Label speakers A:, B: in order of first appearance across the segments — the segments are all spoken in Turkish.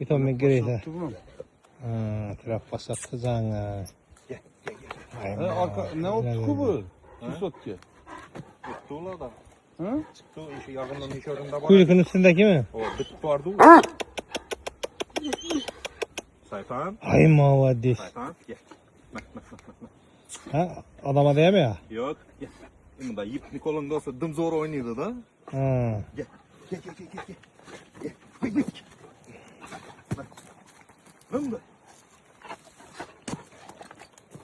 A: İton mi gireydi?
B: Tuttum.
A: Traf basattı zanga.
B: Arka ne oldu ku bu? Tuttu.
C: Çıktı ola da.
B: Ha?
C: Çıktı işi yakından iş öründe var.
A: Kuyrukun üstündeki mi?
C: O bit vardı. Sayfan.
A: Ay mavadis.
C: Sayfan. Gel.
A: Ha, adama değme ya.
C: Yok. Gel. Bunda yipni kolunda olsa dım zor oynuyordu da.
A: Ha.
C: Gel. Gel. Gel. Hay git. Lan da.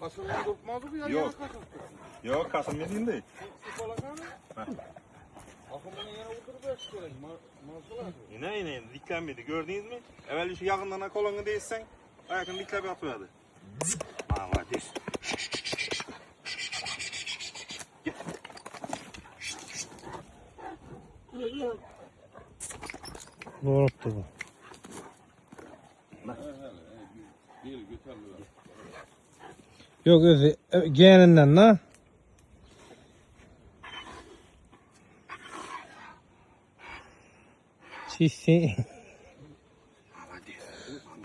B: Kasım'ın tutmadı bu ya.
C: Yok. Yok Kasım dediğin değil.
B: Akımını yine oturup yaşayalım.
C: Yine diklenmedi gördünüz mü? Evvel şu yakından kolunu değilsen ayakını diklep atıyordu. Ama değil.
A: Doğrulttu bu. Yok özü geninden la. Çiğsi.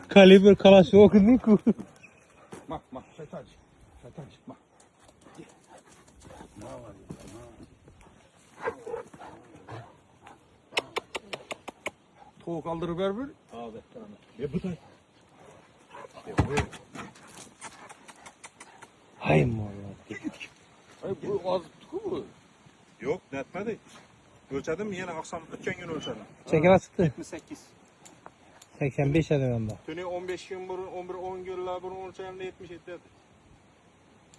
A: Kaliber kalası okudun ku.
B: Mak şeytan. Şeytan mak. Tavuk aldırıver bir.
C: Abi tamam. Bu tay.
A: Hay mallah.
B: Ay bu az ku bu.
C: Yok netmedi. Ölçedim yine akşam ötken gün ölçedim.
A: Çekene çıktı.
C: 78.
A: 85 adım onda.
C: Tünü 15 gün burun 11 10 gün la burun ölçeğimde 77 dedi.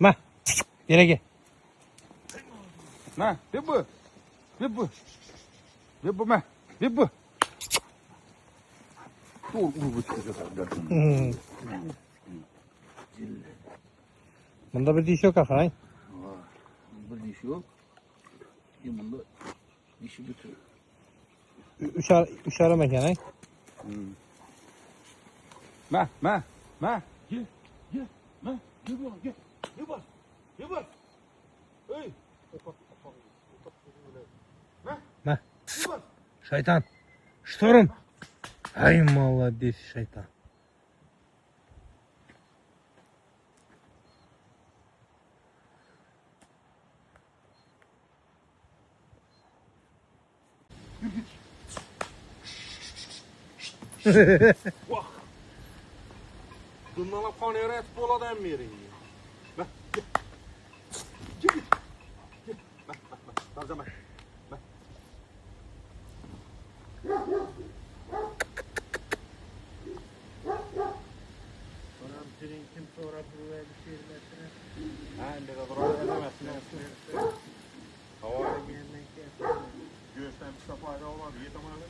A: Ma. Yere gel.
B: Ne? Bir bu. Bir bu. Bir bu mu? Bir bu. Dur bu çıkacak.
A: Bunda bir diş yok akay.
B: Bir diş yok. Bunda dişi bütün.
A: Üç ara mekanay.
B: Ma. Gel. Ma. Gel bak. Gel bak. Ey.
A: Ma. Şeytan. Ştorum. Ay mallah dis şeytan.
C: Vah. Bundan kanıyor et bola da emmirin. Bak. Gel. Bak. Tarzama. Bak.
D: Oram senin kim sonra buraya bir şey vermesine.
C: Ha, indi de buraya edemezsin. Hava
D: Yemek yapıyor.
C: göğüsten bir fayda olmadı. Yetem abi.